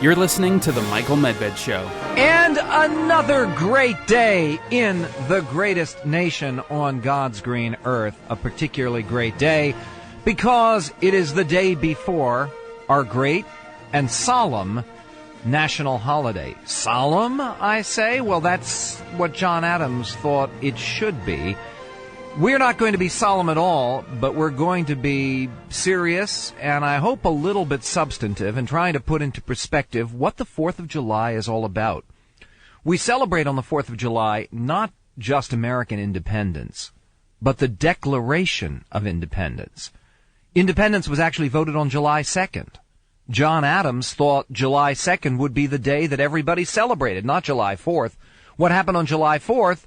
You're listening to The Michael Medved Show. And another great day in the greatest nation on God's green earth. A particularly great day because it is the day before our great and solemn national holiday. Solemn, I say? Well, that's what John Adams thought it should be. We're not going to be solemn at all, but we're going to be serious and I hope a little bit substantive in trying to put into perspective what the 4th of July is all about. We celebrate on the 4th of July not just American independence, but the Declaration of Independence. Independence was actually voted on July 2nd. John Adams thought July 2nd would be the day that everybody celebrated, not July 4th. What happened on July 4th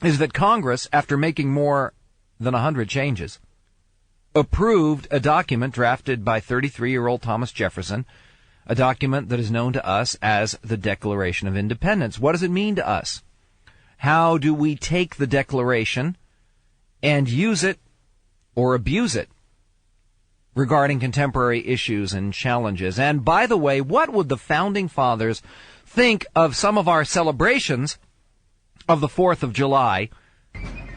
is that Congress, after making more than 100 changes, approved a document drafted by 33-year-old Thomas Jefferson, a document that is known to us as the Declaration of Independence. What does it mean to us? How do we take the Declaration and use it or abuse it regarding contemporary issues and challenges? And by the way, what would the Founding Fathers think of some of our celebrations of the 4th of July?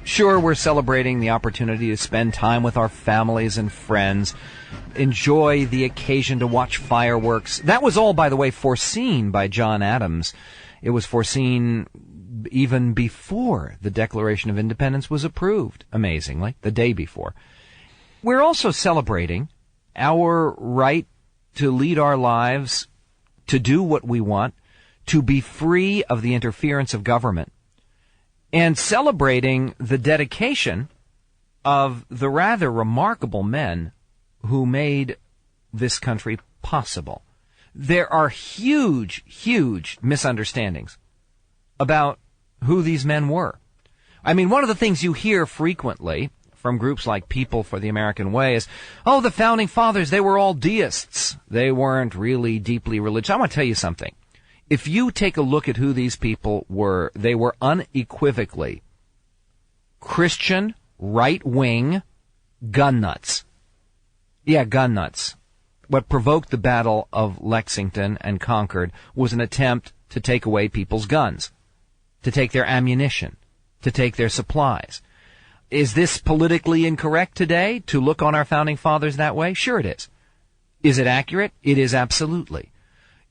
Sure, we're celebrating the opportunity to spend time with our families and friends, enjoy the occasion to watch fireworks. That was all, by the way, foreseen by John Adams. It was foreseen even before the Declaration of Independence was approved, amazingly, the day before. We're also celebrating our right to lead our lives, to do what we want, to be free of the interference of government, and celebrating the dedication of the rather remarkable men who made this country possible. There are huge, huge misunderstandings about who these men were. I mean, one of the things you hear frequently from groups like People for the American Way is, oh, the Founding Fathers, they were all deists. They weren't really deeply religious. I want to tell you something. If you take a look at who these people were, they were unequivocally Christian, right-wing gun nuts. Yeah, gun nuts. What provoked the Battle of Lexington and Concord was an attempt to take away people's guns, to take their ammunition, to take their supplies. Is this politically incorrect today to look on our Founding Fathers that way? Sure it is. Is it accurate? It is absolutely.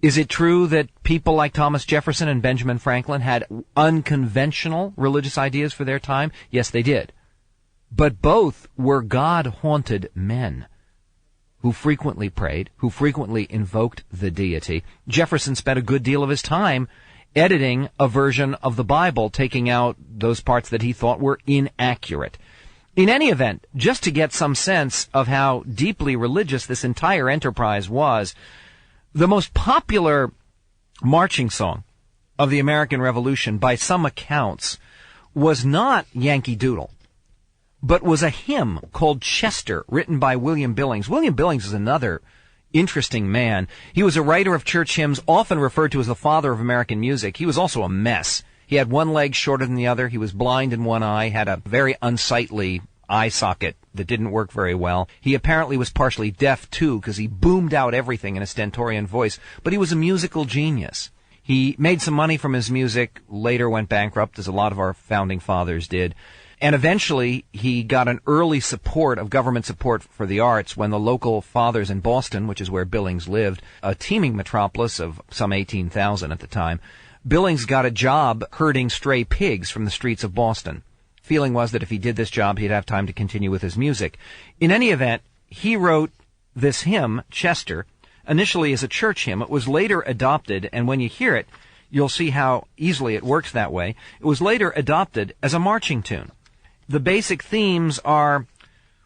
Is it true that people like Thomas Jefferson and Benjamin Franklin had unconventional religious ideas for their time? Yes, they did. But both were God-haunted men who frequently prayed, who frequently invoked the deity. Jefferson spent a good deal of his time editing a version of the Bible, taking out those parts that he thought were inaccurate. In any event, just to get some sense of how deeply religious this entire enterprise was, the most popular marching song of the American Revolution, by some accounts, was not Yankee Doodle, but was a hymn called Chester, written by William Billings. William Billings is another interesting man. He was a writer of church hymns, often referred to as the father of American music. He was also a mess. He had one leg shorter than the other. He was blind in one eye, had a very unsightly eye socket that didn't work very well. He apparently was partially deaf, too, because he boomed out everything in a stentorian voice. But he was a musical genius. He made some money from his music, later went bankrupt, as a lot of our Founding Fathers did. And eventually, he got an early support of government support for the arts when the local fathers in Boston, which is where Billings lived, a teeming metropolis of some 18,000 at the time, Billings got a job herding stray pigs from the streets of Boston. Feeling was that if he did this job, he'd have time to continue with his music. In any event, he wrote this hymn, Chester, initially as a church hymn. It was later adopted, and when you hear it, you'll see how easily it works that way. It was later adopted as a marching tune. The basic themes are,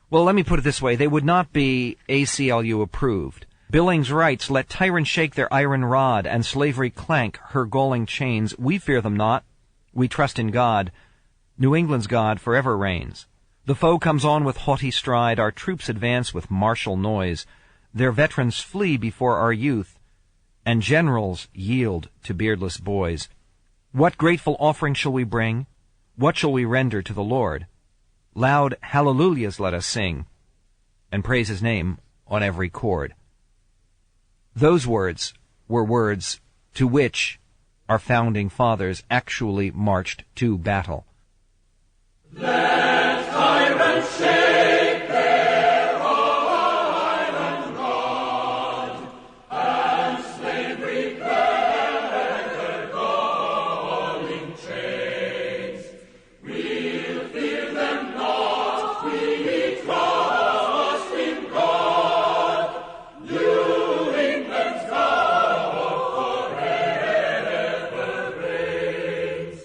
well, let me put it this way, they would not be ACLU approved. Billings writes, let tyrants shake their iron rod, and slavery clank her galling chains. We fear them not, we trust in God. New England's God forever reigns. The foe comes on with haughty stride, our troops advance with martial noise. Their veterans flee before our youth, and generals yield to beardless boys. What grateful offering shall we bring? What shall we render to the Lord? Loud hallelujahs let us sing, and praise his name on every chord. Those words were words to which our founding fathers actually marched to battle. Let tyrants shake their iron rod, and slavery bear their galling chains. We'll fear them not, we trust in God. New England's God forever reigns.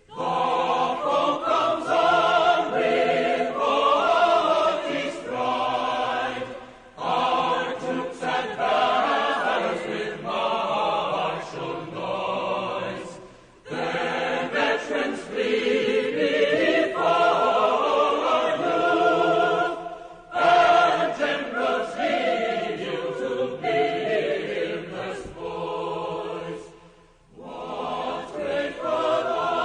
The foe comes on with Archy's pride. Our troops advance with martial noise. Their veterans flee before our youth, and generals lead you to blameless boys. What grateful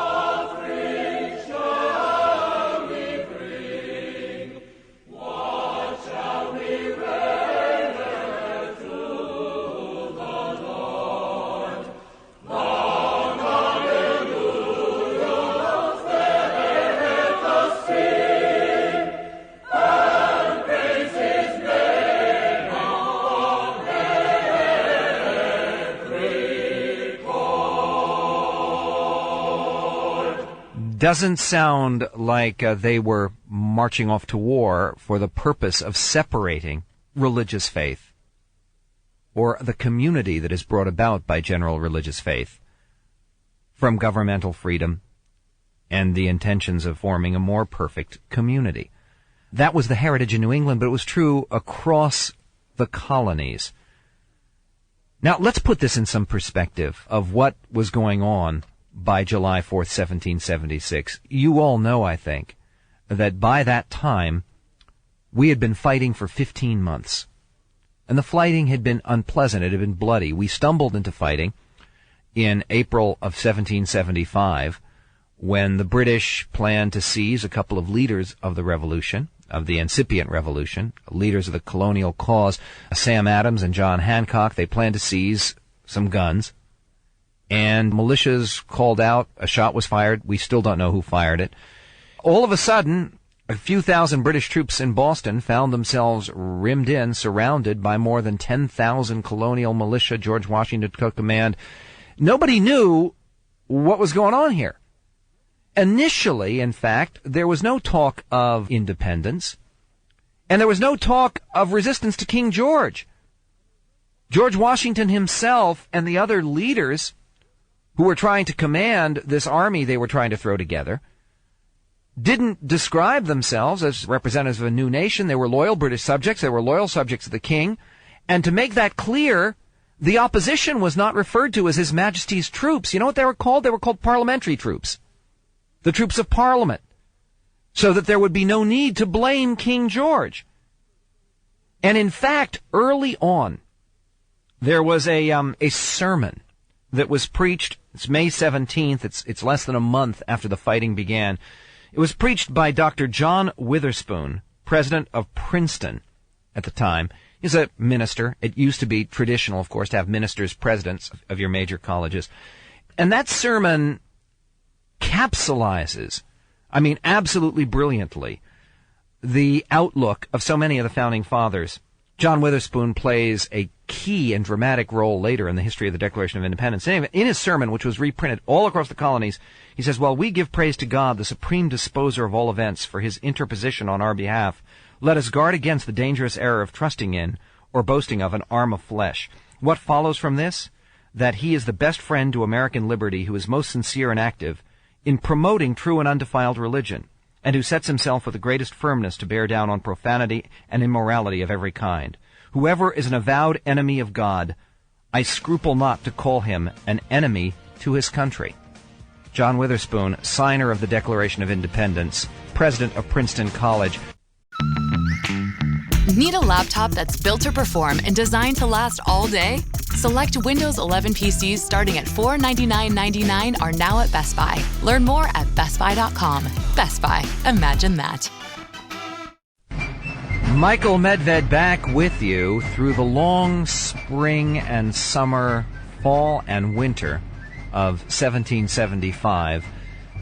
offering shall we bring? What shall we render to the Lord? Long hallelujahs let us sing, and praise His name on every chord. Doesn't sound like they were marching off to war for the purpose of separating religious faith or the community that is brought about by general religious faith from governmental freedom and the intentions of forming a more perfect community. That was the heritage in New England, but it was true across the colonies. Now, let's put this in some perspective of what was going on by July 4th, 1776. You all know, I think, that by that time, we had been fighting for 15 months. And the fighting had been unpleasant. It had been bloody. We stumbled into fighting in April of 1775 when the British planned to seize a couple of leaders of the revolution, of the incipient revolution, leaders of the colonial cause, Sam Adams and John Hancock. They planned to seize some guns. And militias called out, a shot was fired. We still don't know who fired it. All of a sudden, a few thousand British troops in Boston found themselves rimmed in, surrounded by more than 10,000 colonial militia. George Washington took command. Nobody knew what was going on here. Initially, in fact, there was no talk of independence, and there was no talk of resistance to King George. George Washington himself and the other leaders who were trying to command this army they were trying to throw together didn't describe themselves as representatives of a new nation. They were loyal British subjects. They were loyal subjects of the king. And to make that clear, the opposition was not referred to as His Majesty's troops. You know what they were called? They were called parliamentary troops. The troops of Parliament. So that there would be no need to blame King George. And in fact, early on, there was a sermon that was preached. It's May 17th. It's less than a month after the fighting began. It was preached by Dr. John Witherspoon, president of Princeton at the time. He's a minister. It used to be traditional, of course, to have ministers presidents of your major colleges. And that sermon capsulizes, I mean, absolutely brilliantly, the outlook of so many of the founding fathers. John Witherspoon plays a key and dramatic role later in the history of the Declaration of Independence. Anyway, in his sermon, which was reprinted all across the colonies, he says, "While we give praise to God, the supreme disposer of all events, for His interposition on our behalf, let us guard against the dangerous error of trusting in or boasting of an arm of flesh. What follows from this? That He is the best friend to American liberty, who is most sincere and active in promoting true and undefiled religion, and who sets himself with the greatest firmness to bear down on profanity and immorality of every kind. Whoever is an avowed enemy of God, I scruple not to call him an enemy to his country." John Witherspoon, signer of the Declaration of Independence, president of Princeton College. Need a laptop that's built to perform and designed to last all day? Select Windows 11 PCs starting at $499.99 are now at Best Buy. Learn more at bestbuy.com. Best Buy. Imagine that. Michael Medved back with you through the long spring and summer, fall and winter of 1775.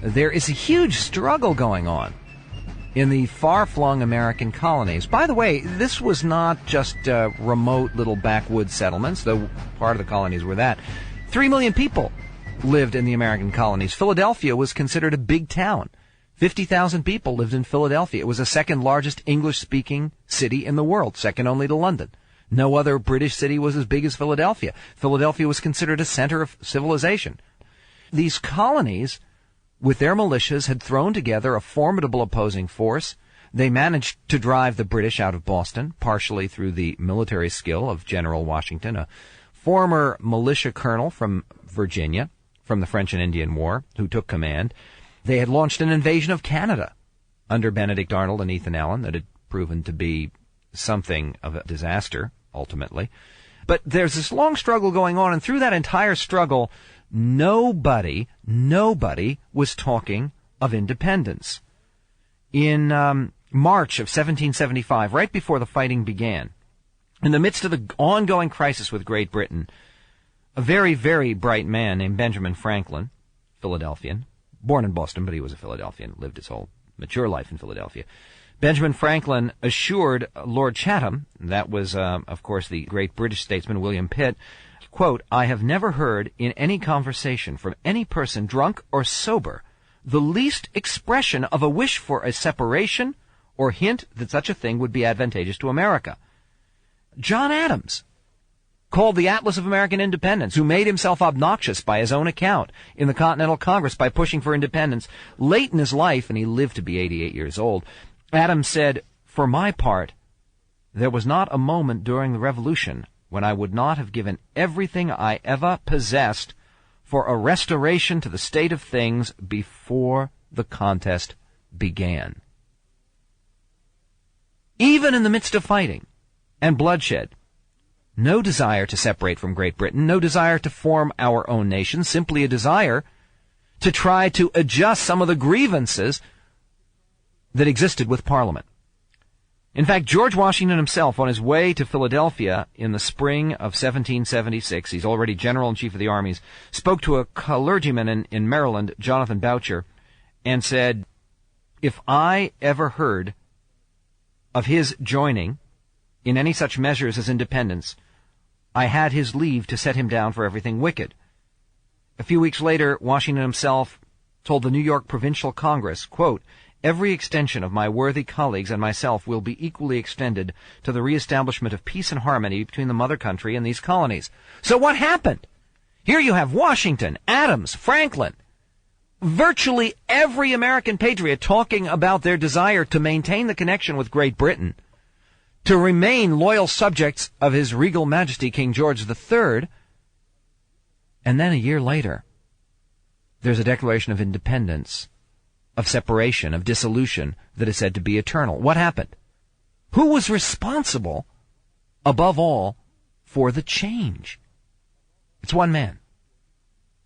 There is a huge struggle going on in the far-flung American colonies. By the way, this was not just remote little backwoods settlements, though part of the colonies were that. 3 million people lived in the American colonies. Philadelphia was considered a big town. 50,000 people lived in Philadelphia. It was the second largest English-speaking city in the world, second only to London. No other British city was as big as Philadelphia. Philadelphia was considered a center of civilization. These colonies, with their militias, had thrown together a formidable opposing force. They managed to drive the British out of Boston, partially through the military skill of General Washington, a former militia colonel from Virginia, from the French and Indian War, who took command. They had launched an invasion of Canada under Benedict Arnold and Ethan Allen that had proven to be something of a disaster, ultimately. But there's this long struggle going on, and through that entire struggle, nobody was talking of independence. In March of 1775, right before the fighting began, in the midst of the ongoing crisis with Great Britain, a very, very bright man named Benjamin Franklin, Philadelphian, born in Boston, but he was a Philadelphian, lived his whole mature life in Philadelphia. Benjamin Franklin assured Lord Chatham, that was, of course, the great British statesman William Pitt, quote, "I have never heard in any conversation from any person, drunk or sober, the least expression of a wish for a separation or hint that such a thing would be advantageous to America." John Adams, called the Atlas of American Independence, who made himself obnoxious by his own account in the Continental Congress by pushing for independence. Late in his life, and he lived to be 88 years old, Adams said, "For my part, there was not a moment during the Revolution when I would not have given everything I ever possessed for a restoration to the state of things before the contest began." Even in the midst of fighting and bloodshed, no desire to separate from Great Britain, no desire to form our own nation, simply a desire to try to adjust some of the grievances that existed with Parliament. In fact, George Washington himself, on his way to Philadelphia in the spring of 1776, he's already General-in-Chief of the Armies, spoke to a clergyman in Maryland, Jonathan Boucher, and said, "If I ever heard of his joining in any such measures as independence, I had his leave to set him down for everything wicked." A few weeks later, Washington himself told the New York Provincial Congress, quote, "Every extension of my worthy colleagues and myself will be equally extended to the reestablishment of peace and harmony between the mother country and these colonies." So what happened? Here you have Washington, Adams, Franklin, virtually every American patriot talking about their desire to maintain the connection with Great Britain, to remain loyal subjects of His Regal Majesty King George III, and then a year later, there's a declaration of independence, of separation, of dissolution that is said to be eternal. What happened? Who was responsible, above all, for the change? It's one man.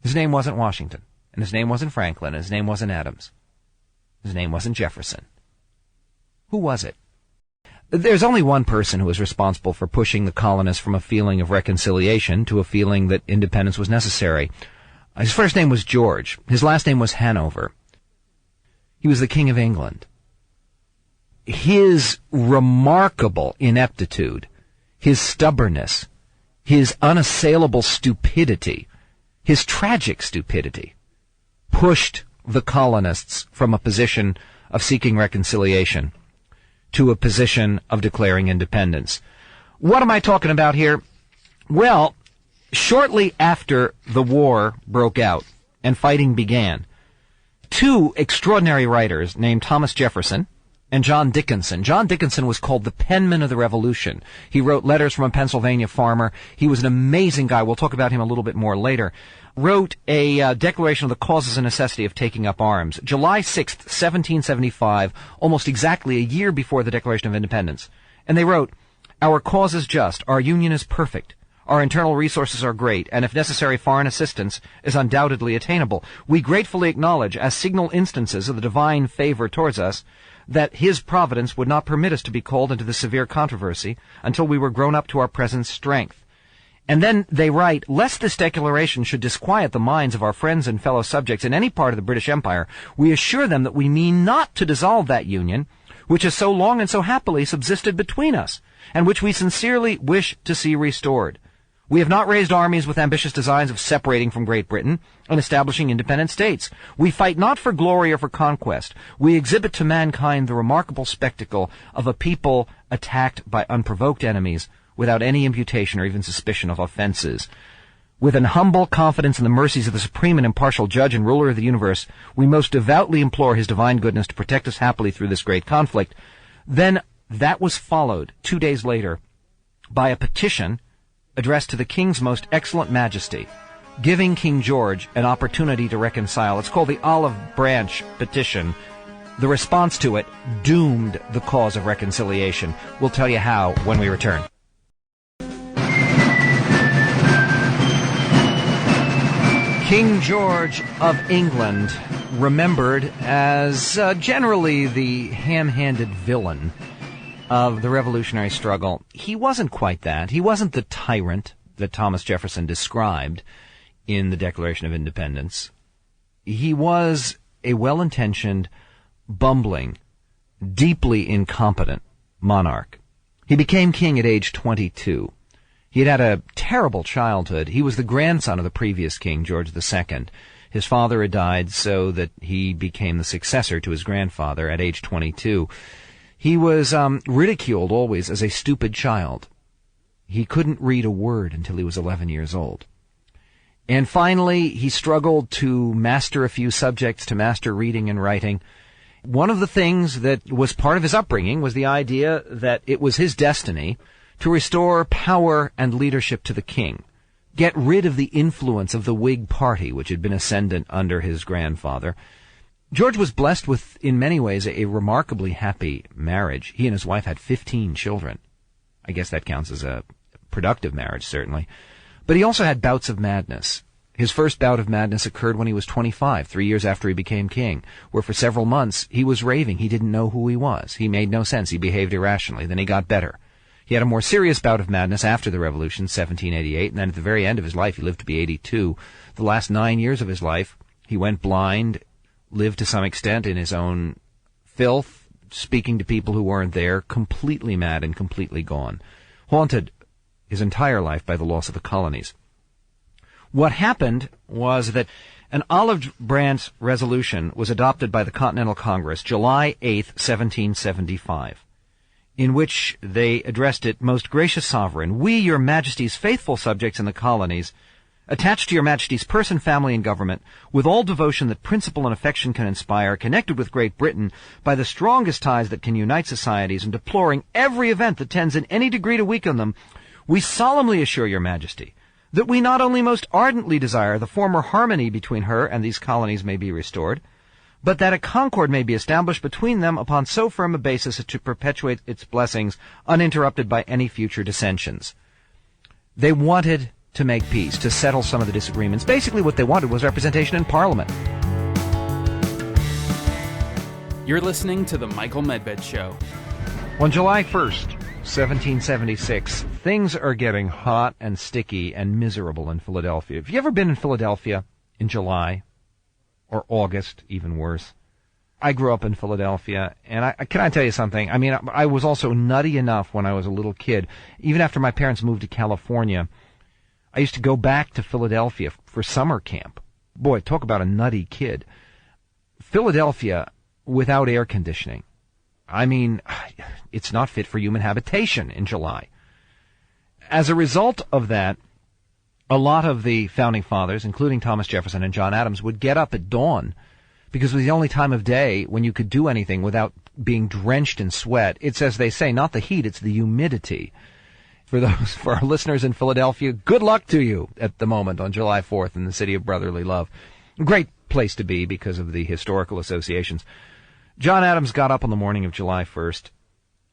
His name wasn't Washington, and his name wasn't Franklin, and his name wasn't Adams. His name wasn't Jefferson. Who was it? There's only one person who was responsible for pushing the colonists from a feeling of reconciliation to a feeling that independence was necessary. His first name was George. His last name was Hanover. He was the King of England. His remarkable ineptitude, his stubbornness, his unassailable stupidity, his tragic stupidity, pushed the colonists from a position of seeking reconciliation to a position of declaring independence. What am I talking about here? Well, shortly after the war broke out and fighting began, two extraordinary writers named Thomas Jefferson and John Dickinson. John Dickinson was called the penman of the Revolution. He wrote letters from a Pennsylvania farmer. He was an amazing guy. We'll talk about him a little bit more later. Wrote a declaration of the causes and necessity of taking up arms. July 6th, 1775, almost exactly a year before the Declaration of Independence. And they wrote, "Our cause is just. Our union is perfect. Our internal resources are great, and if necessary, foreign assistance is undoubtedly attainable. We gratefully acknowledge, as signal instances of the divine favor towards us, that his providence would not permit us to be called into the severe controversy until we were grown up to our present strength. And then they write, lest this declaration should disquiet the minds of our friends and fellow subjects in any part of the British Empire, we assure them that we mean not to dissolve that union, which has so long and so happily subsisted between us, and which we sincerely wish to see restored. We have not raised armies with ambitious designs of separating from Great Britain and establishing independent states. We fight not for glory or for conquest. We exhibit to mankind the remarkable spectacle of a people attacked by unprovoked enemies without any imputation or even suspicion of offenses. With an humble confidence in the mercies of the supreme and impartial judge and ruler of the universe, we most devoutly implore his divine goodness to protect us happily through this great conflict. Then that was followed 2 days later by a petition addressed to the King's most excellent majesty, giving King George an opportunity to reconcile. It's called the Olive Branch Petition. The response to it doomed the cause of reconciliation. We'll tell you how when we return. King George of England, remembered as generally the ham-handed villain of the revolutionary struggle. He wasn't quite that. He wasn't the tyrant that Thomas Jefferson described in the Declaration of Independence. He was a well-intentioned, bumbling, deeply incompetent monarch. He became king at age 22. He had had a terrible childhood. He was the grandson of the previous king, George II. His father had died so that he became the successor to his grandfather at age 22. He was ridiculed always as a stupid child. He couldn't read a word until he was 11 years old. And finally, he struggled to master a few subjects, to master reading and writing. One of the things that was part of his upbringing was the idea that it was his destiny to restore power and leadership to the king, get rid of the influence of the Whig Party, which had been ascendant under his grandfather. George was blessed with, in many ways, a remarkably happy marriage. He and his wife had 15 children. I guess that counts as a productive marriage, certainly. But he also had bouts of madness. His first bout of madness occurred when he was 25, 3 years after he became king, where for several months he was raving. He didn't know who he was. He made no sense. He behaved irrationally. Then he got better. He had a more serious bout of madness after the Revolution, 1788, and then at the very end of his life, he lived to be 82. The last 9 years of his life, he went blind, lived to some extent in his own filth, speaking to people who weren't there, completely mad and completely gone, haunted his entire life by the loss of the colonies. What happened was that an olive branch resolution was adopted by the Continental Congress July 8, 1775, in which they addressed it, "Most gracious sovereign, we, your majesty's faithful subjects in the colonies, attached to your majesty's person, family, and government, with all devotion that principle and affection can inspire, connected with Great Britain by the strongest ties that can unite societies, and deploring every event that tends in any degree to weaken them, we solemnly assure your majesty that we not only most ardently desire the former harmony between her and these colonies may be restored, but that a concord may be established between them upon so firm a basis as to perpetuate its blessings uninterrupted by any future dissensions." They wanted to make peace, to settle some of the disagreements. Basically what they wanted was representation in Parliament. You're listening to The Michael Medved Show. On July 1st, 1776, things are getting hot and sticky and miserable in Philadelphia. Have you ever been in Philadelphia in July? Or August, even worse? I grew up in Philadelphia, and can I tell you something? I mean, I was also nutty enough when I was a little kid. Even after my parents moved to California, I used to go back to Philadelphia for summer camp. Boy, talk about a nutty kid. Philadelphia without air conditioning. I mean, it's not fit for human habitation in July. As a result of that, a lot of the founding fathers, including Thomas Jefferson and John Adams, would get up at dawn because it was the only time of day when you could do anything without being drenched in sweat. It's, as they say, not the heat, it's the humidity. For our listeners in Philadelphia, good luck to you at the moment on July 4th in the city of brotherly love. Great place to be because of the historical associations. John Adams got up on the morning of July 1st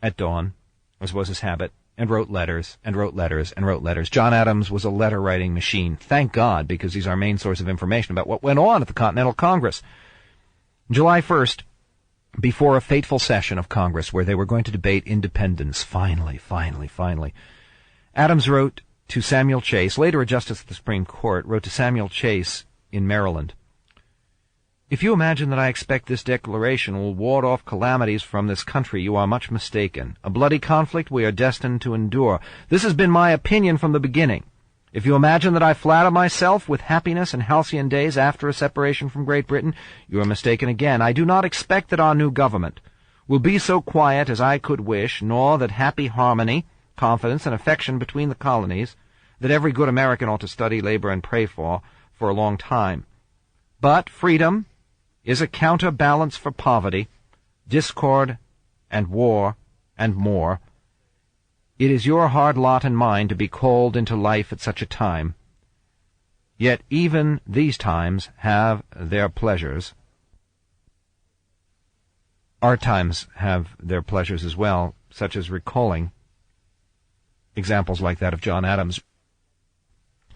at dawn, as was his habit, and wrote letters, and wrote letters, and wrote letters. John Adams was a letter-writing machine. Thank God, because he's our main source of information about what went on at the Continental Congress. July 1st, before a fateful session of Congress where they were going to debate independence. Finally. Adams wrote to Samuel Chase, later a justice of the Supreme Court, wrote to Samuel Chase in Maryland, "If you imagine that I expect this declaration will ward off calamities from this country, you are much mistaken. A bloody conflict we are destined to endure. This has been my opinion from the beginning. If you imagine that I flatter myself with happiness and halcyon days after a separation from Great Britain, you are mistaken again. I do not expect that our new government will be so quiet as I could wish, nor that happy harmony, confidence, and affection between the colonies, that every good American ought to study, labor, and pray for a long time. But freedom is a counterbalance for poverty, discord, and war, and more. It is your hard lot and mine to be called into life at such a time. Yet even these times have their pleasures. Our times have their pleasures as well, such as recalling examples like that of John Adams.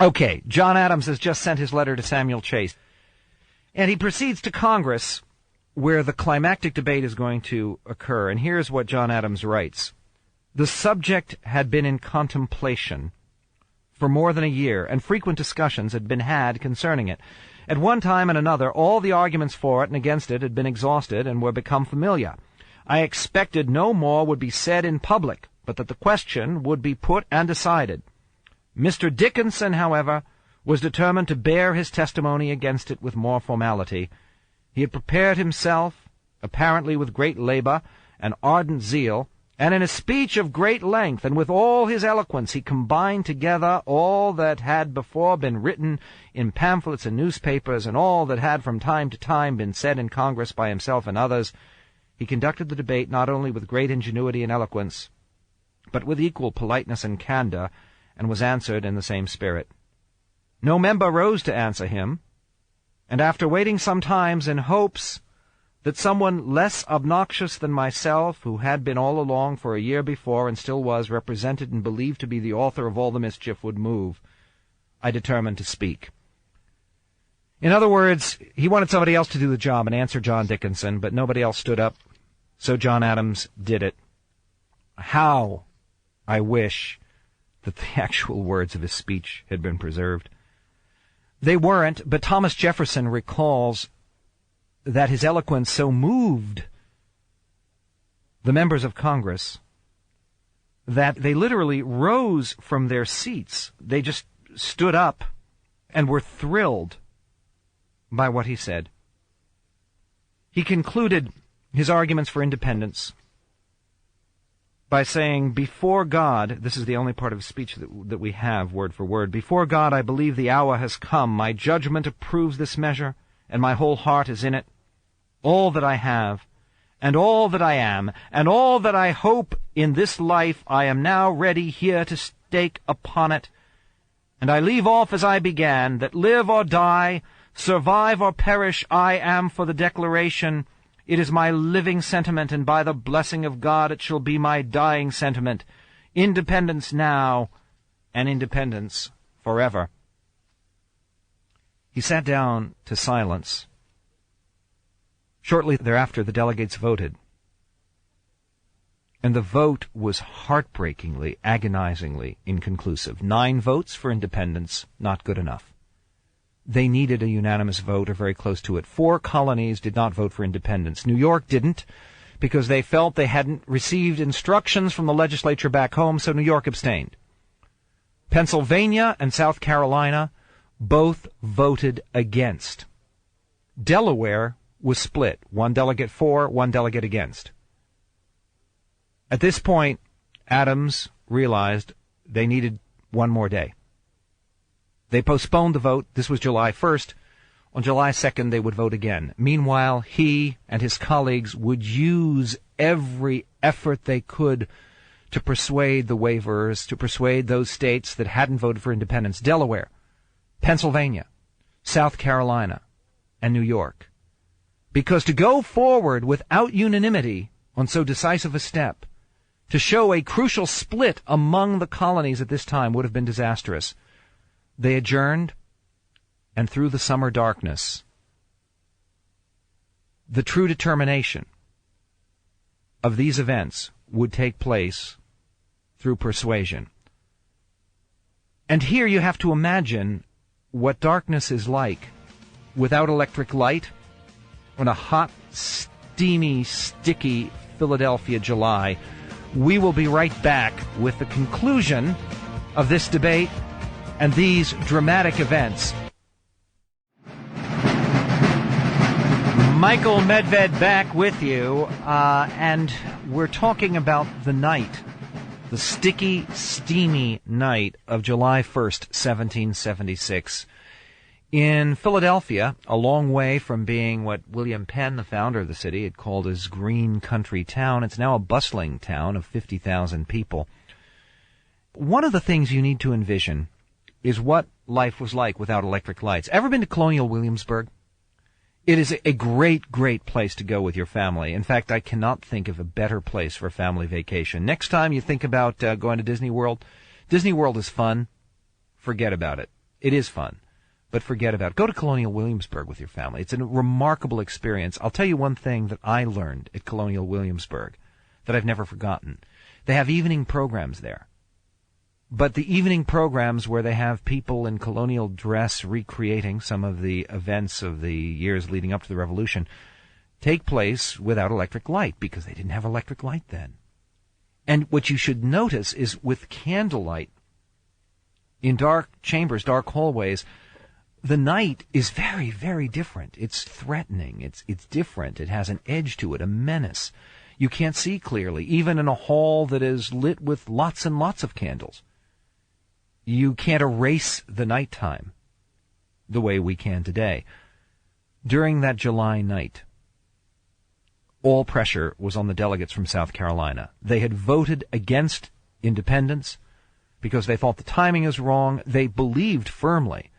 Okay, John Adams has just sent his letter to Samuel Chase, and he proceeds to Congress, where the climactic debate is going to occur. And here's what John Adams writes. The subject had been in contemplation for more than a year, and frequent discussions had been had concerning it. At one time and another, all the arguments for it and against it had been exhausted and were become familiar. I expected no more would be said in public, but that the question would be put and decided. Mr. Dickinson, however, was determined to bear his testimony against it with more formality. He had prepared himself, apparently with great labor and ardent zeal, and in a speech of great length, and with all his eloquence, he combined together all that had before been written in pamphlets and newspapers, and all that had from time to time been said in Congress by himself and others. He conducted the debate not only with great ingenuity and eloquence, but with equal politeness and candor, and was answered in the same spirit. No member rose to answer him, and after waiting some times in hopes that someone less obnoxious than myself, who had been all along for a year before and still was represented and believed to be the author of all the mischief, would move, I determined to speak. In other words, he wanted somebody else to do the job and answer John Dickinson, but nobody else stood up, so John Adams did it. How I wish that the actual words of his speech had been preserved. They weren't, but Thomas Jefferson recalls that his eloquence so moved the members of Congress that they literally rose from their seats. They just stood up and were thrilled by what he said. He concluded his arguments for independence by saying, before God, this is the only part of his speech that we have, word for word, before God, I believe the hour has come. My judgment approves this measure, and my whole heart is in it. All that I have, and all that I am, and all that I hope in this life, I am now ready here to stake upon it. And I leave off as I began, that live or die, survive or perish, I am for the declaration. It is my living sentiment, and by the blessing of God it shall be my dying sentiment. Independence now, and independence forever. He sat down to silence. Shortly thereafter, the delegates voted. And the vote was heartbreakingly, agonizingly inconclusive. 9 votes for independence, not good enough. They needed a unanimous vote, or very close to it. 4 colonies did not vote for independence. New York didn't, because they felt they hadn't received instructions from the legislature back home, so New York abstained. Pennsylvania and South Carolina both voted against. Delaware was split, 1 delegate for, 1 delegate against. At this point, Adams realized they needed 1 more day. They postponed the vote. This was July 1st. On July 2nd, they would vote again. Meanwhile, he and his colleagues would use every effort they could to persuade the waivers, to persuade those states that hadn't voted for independence, Delaware, Pennsylvania, South Carolina, and New York. Because to go forward without unanimity on so decisive a step, to show a crucial split among the colonies at this time, would have been disastrous. They adjourned, and through the summer darkness, the true determination of these events would take place through persuasion. And here you have to imagine what darkness is like without electric light on a hot, steamy, sticky Philadelphia July. We will be right back with the conclusion of this debate and these dramatic events. Michael Medved back with you, and we're talking about the night, the sticky, steamy night of July 1st, 1776. In Philadelphia, a long way from being what William Penn, the founder of the city, had called his green country town, it's now a bustling town of 50,000 people. One of the things you need to envision is what life was like without electric lights. Ever been to Colonial Williamsburg? It is a great, great place to go with your family. In fact, I cannot think of a better place for a family vacation. Next time you think about going to Disney World is fun. Forget about it. It is fun, but forget about it. Go to Colonial Williamsburg with your family. It's a remarkable experience. I'll tell you one thing that I learned at Colonial Williamsburg that I've never forgotten. They have evening programs there. But the evening programs where they have people in colonial dress recreating some of the events of the years leading up to the Revolution take place without electric light because they didn't have electric light then. And what you should notice is with candlelight in dark chambers, dark hallways, the night is very, very different. It's threatening. It's different. It has an edge to it, a menace. You can't see clearly, even in a hall that is lit with lots and lots of candles. You can't erase the nighttime the way we can today. During that July night, all pressure was on the delegates from South Carolina. They had voted against independence because they thought the timing is wrong. They believed firmly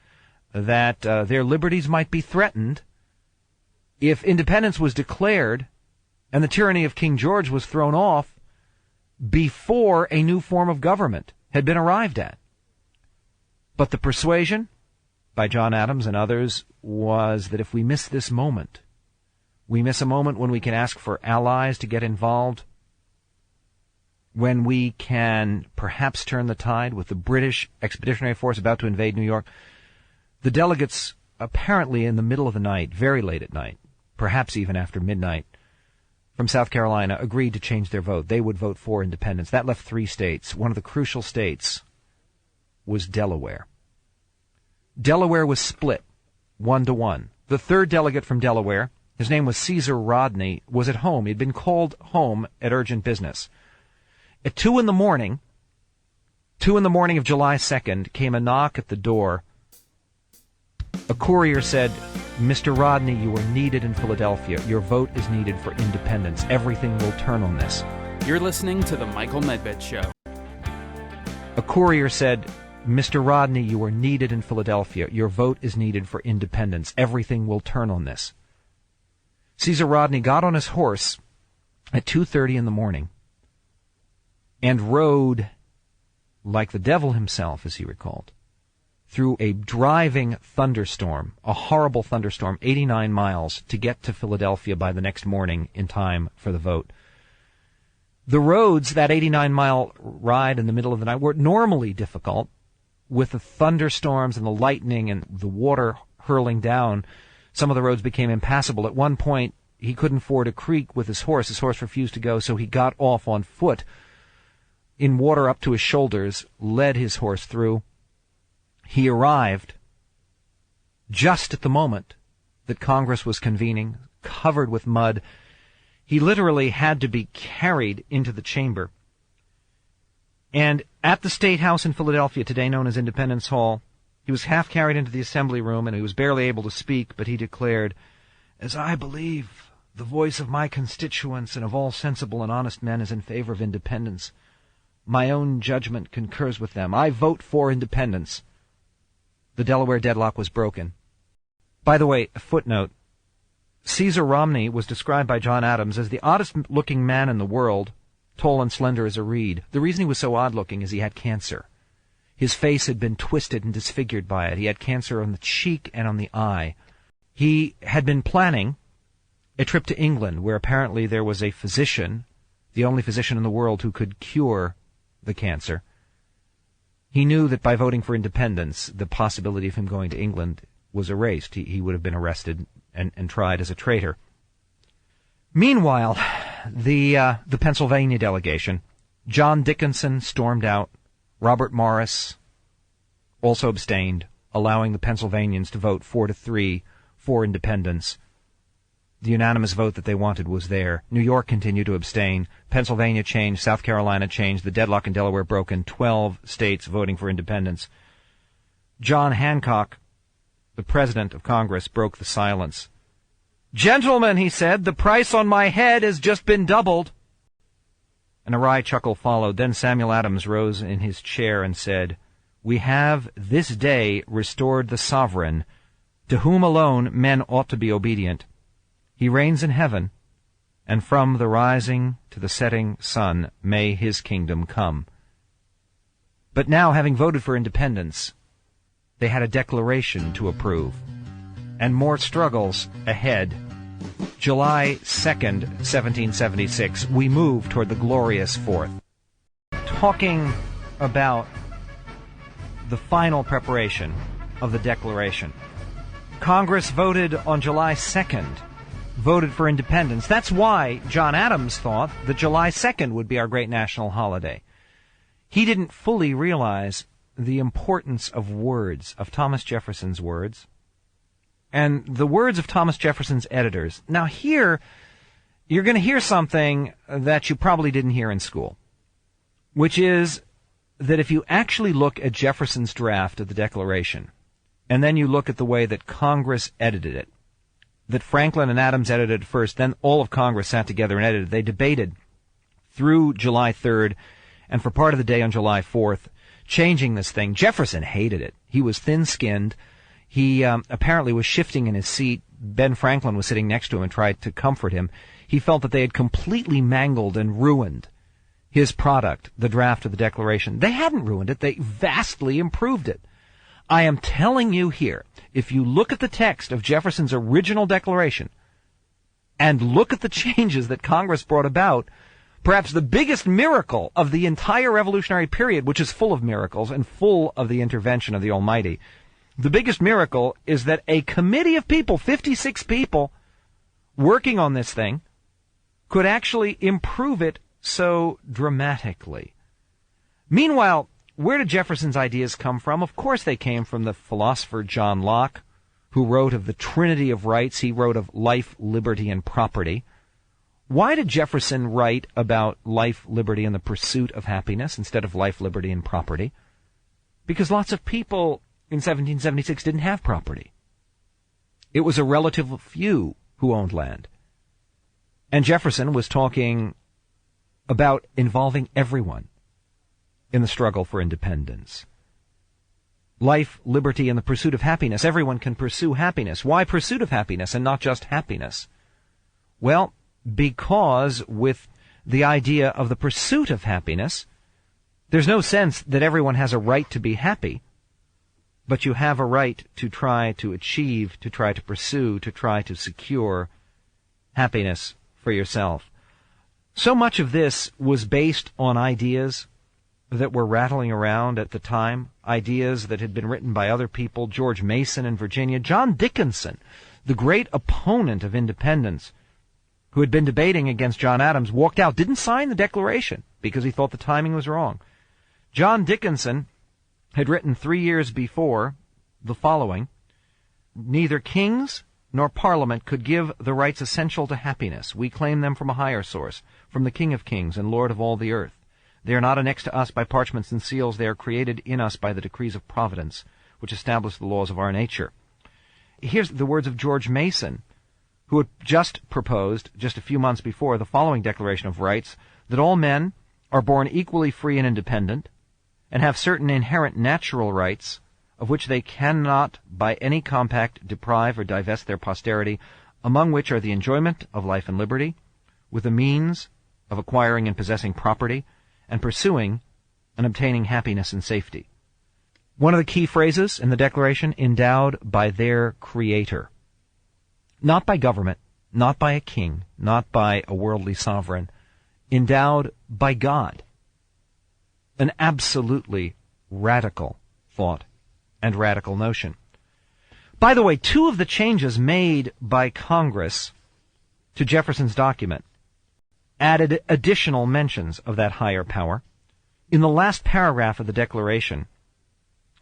that their liberties might be threatened if independence was declared and the tyranny of King George was thrown off before a new form of government had been arrived at. But the persuasion by John Adams and others was that if we miss this moment, we miss a moment when we can ask for allies to get involved, when we can perhaps turn the tide with the British Expeditionary Force about to invade New York. The delegates, apparently in the middle of the night, very late at night, perhaps even after midnight, from South Carolina, agreed to change their vote. They would vote for independence. That left 3 states. One of the crucial states was Delaware. Delaware was split 1-1. The third delegate from Delaware, his name was Caesar Rodney, was at home. He'd been called home at urgent business. At 2 in the morning of July 2nd, came a knock at the door. A courier said, "Mr. Rodney, you are needed in Philadelphia. Your vote is needed for independence. Everything will turn on this." You're listening to The Michael Medved Show. A courier said, "Mr. Rodney, you are needed in Philadelphia. Your vote is needed for independence. Everything will turn on this." Caesar Rodney got on his horse at 2:30 in the morning and rode like the devil himself, as he recalled, through a driving thunderstorm, a horrible thunderstorm, 89 miles, to get to Philadelphia by the next morning in time for the vote. The roads, that 89-mile ride in the middle of the night, were normally difficult. With the thunderstorms and the lightning and the water hurling down, some of the roads became impassable. At one point, he couldn't ford a creek with his horse. His horse refused to go, so he got off on foot in water up to his shoulders, led his horse through. He arrived just at the moment that Congress was convening, covered with mud. He literally had to be carried into the chamber. And at the State House in Philadelphia, today known as Independence Hall, he was half carried into the assembly room, and he was barely able to speak, but he declared, "As I believe the voice of my constituents and of all sensible and honest men is in favor of independence, my own judgment concurs with them. I vote for independence." The Delaware deadlock was broken. By the way, a footnote, Caesar Romney was described by John Adams as the oddest-looking man in the world, tall and slender as a reed. The reason he was so odd-looking is he had cancer. His face had been twisted and disfigured by it. He had cancer on the cheek and on the eye. He had been planning a trip to England, where apparently there was a physician the only physician in the world who could cure the cancer. He knew that by voting for independence, the possibility of him going to England was erased. He would have been arrested and tried as a traitor. Meanwhile, the Pennsylvania delegation, John Dickinson stormed out. Robert Morris also abstained, allowing the Pennsylvanians to vote 4-3 for independence. The unanimous vote that they wanted was there. New York continued to abstain. Pennsylvania changed. South Carolina changed. The deadlock in Delaware broken. 12 states voting for independence. John Hancock, the president of Congress, broke the silence. "Gentlemen," he said, "the price on my head has just been doubled." And a wry chuckle followed. Then Samuel Adams rose in his chair and said, "We have this day restored the sovereign, to whom alone men ought to be obedient. He reigns in heaven, and from the rising to the setting sun may his kingdom come." But now, having voted for independence, they had a declaration to approve, and more struggles ahead. July 2nd, 1776, we move toward the glorious 4th. Talking about the final preparation of the Declaration. Congress voted on July 2nd, voted for independence. That's why John Adams thought that July 2nd would be our great national holiday. He didn't fully realize the importance of words, of Thomas Jefferson's words, and the words of Thomas Jefferson's editors. Now here, you're going to hear something that you probably didn't hear in school, which is that if you actually look at Jefferson's draft of the Declaration, and then you look at the way that Congress edited it, that Franklin and Adams edited it first, then all of Congress sat together and edited it. They debated through July 3rd, and for part of the day on July 4th, changing this thing. Jefferson hated it. He was thin-skinned. He apparently was shifting in his seat. Ben Franklin was sitting next to him and tried to comfort him. He felt that they had completely mangled and ruined his product, the draft of the Declaration. They hadn't ruined it. They vastly improved it. I am telling you here, if you look at the text of Jefferson's original Declaration and look at the changes that Congress brought about, perhaps the biggest miracle of the entire Revolutionary period, which is full of miracles and full of the intervention of the Almighty, the biggest miracle is that a committee of people, 56 people, working on this thing, could actually improve it so dramatically. Meanwhile, where did Jefferson's ideas come from? Of course they came from the philosopher John Locke, who wrote of the Trinity of Rights. He wrote of life, liberty, and property. Why did Jefferson write about life, liberty, and the pursuit of happiness instead of life, liberty, and property? Because lots of people in 1776 didn't have property. It was a relative few who owned land. And Jefferson was talking about involving everyone in the struggle for independence. Life, liberty, and the pursuit of happiness. Everyone can pursue happiness. Why pursuit of happiness and not just happiness? Well, because with the idea of the pursuit of happiness, there's no sense that everyone has a right to be happy, but you have a right to try to achieve, to try to pursue, to try to secure happiness for yourself. So much of this was based on ideas that were rattling around at the time, ideas that had been written by other people, George Mason in Virginia, John Dickinson, the great opponent of independence, who had been debating against John Adams, walked out, didn't sign the Declaration because he thought the timing was wrong. John Dickinson had written 3 years before the following: "Neither kings nor parliament could give the rights essential to happiness. We claim them from a higher source, from the King of kings and Lord of all the earth. They are not annexed to us by parchments and seals. They are created in us by the decrees of providence, which establish the laws of our nature." Here's the words of George Mason, who had just proposed, just a few months before, the following Declaration of Rights: that all men are born equally free and independent, and have certain inherent natural rights, of which they cannot by any compact deprive or divest their posterity, among which are the enjoyment of life and liberty, with the means of acquiring and possessing property, and pursuing and obtaining happiness and safety. One of the key phrases in the Declaration: endowed by their Creator. Not by government, not by a king, not by a worldly sovereign, endowed by God. An absolutely radical thought and radical notion. By the way, two of the changes made by Congress to Jefferson's document added additional mentions of that higher power. In the last paragraph of the Declaration,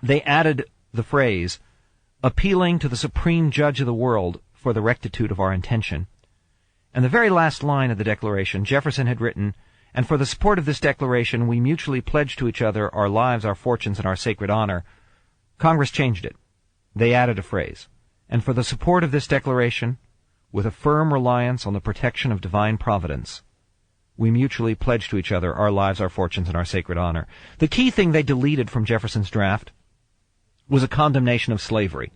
they added the phrase, appealing to the supreme judge of the world for the rectitude of our intention. And the very last line of the Declaration, Jefferson had written, and for the support of this Declaration, we mutually pledge to each other our lives, our fortunes, and our sacred honor. Congress changed it. They added a phrase, and for the support of this Declaration, with a firm reliance on the protection of divine providence, we mutually pledge to each other our lives, our fortunes, and our sacred honor. The key thing they deleted from Jefferson's draft was a condemnation of slavery.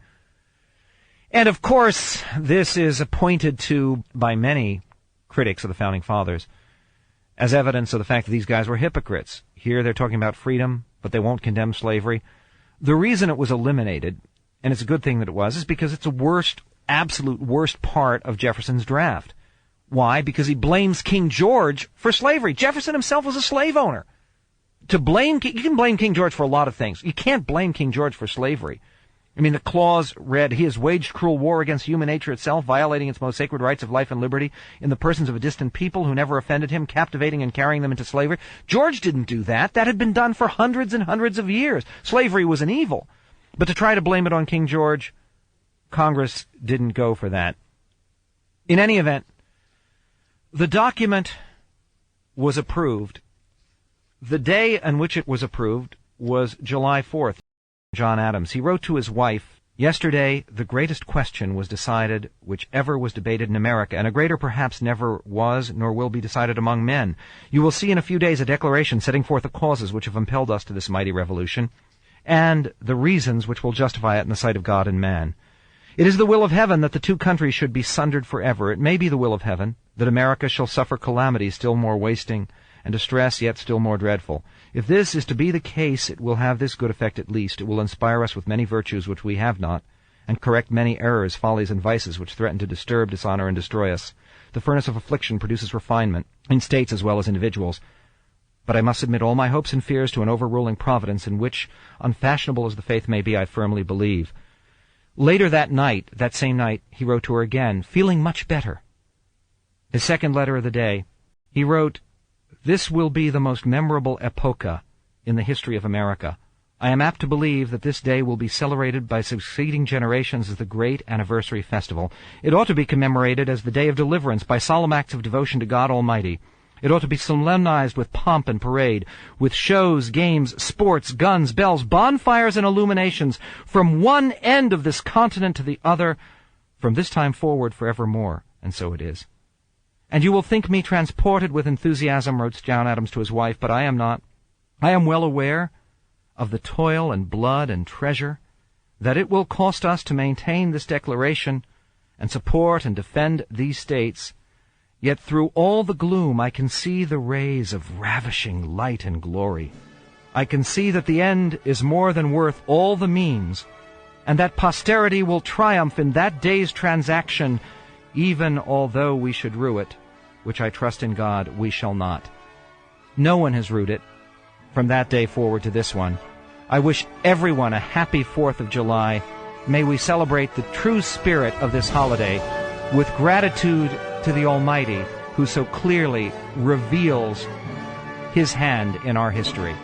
And of course, this is pointed to by many critics of the Founding Fathers as evidence of the fact that these guys were hypocrites. Here they're talking about freedom, but they won't condemn slavery. The reason it was eliminated, and it's a good thing that it was, is because it's the worst, absolute worst part of Jefferson's draft. Why? Because he blames King George for slavery. Jefferson himself was a slave owner. You can blame King George for a lot of things. You can't blame King George for slavery. I mean, the clause read, he has waged cruel war against human nature itself, violating its most sacred rights of life and liberty in the persons of a distant people who never offended him, captivating and carrying them into slavery. George didn't do that. That had been done for hundreds and hundreds of years. Slavery was an evil. But to try to blame it on King George, Congress didn't go for that. In any event, the document was approved. The day on which it was approved was July 4th. John Adams. He wrote to his wife, yesterday the greatest question was decided which ever was debated in America, and a greater perhaps never was nor will be decided among men. You will see in a few days a declaration setting forth the causes which have impelled us to this mighty revolution, and the reasons which will justify it in the sight of God and man. It is the will of heaven that the two countries should be sundered forever. It may be the will of heaven that America shall suffer calamities still more wasting, and distress yet still more dreadful. If this is to be the case, it will have this good effect at least. It will inspire us with many virtues which we have not, and correct many errors, follies, and vices which threaten to disturb, dishonor, and destroy us. The furnace of affliction produces refinement, in states as well as individuals. But I must submit all my hopes and fears to an overruling providence in which, unfashionable as the faith may be, I firmly believe. Later that same night, he wrote to her again, feeling much better. His second letter of the day, he wrote, this will be the most memorable epocha in the history of America. I am apt to believe that this day will be celebrated by succeeding generations as the great anniversary festival. It ought to be commemorated as the day of deliverance by solemn acts of devotion to God Almighty. It ought to be solemnized with pomp and parade, with shows, games, sports, guns, bells, bonfires, and illuminations from one end of this continent to the other, from this time forward forevermore. And so it is. And you will think me transported with enthusiasm, wrote John Adams to his wife, but I am not. I am well aware of the toil and blood and treasure that it will cost us to maintain this declaration and support and defend these states. Yet through all the gloom I can see the rays of ravishing light and glory. I can see that the end is more than worth all the means, and that posterity will triumph in that day's transaction, even although we should rue it, which I trust in God we shall not. No one has rued it from that day forward to this one. I wish everyone a happy 4th of July. May we celebrate the true spirit of this holiday with gratitude to the Almighty, who so clearly reveals His hand in our history.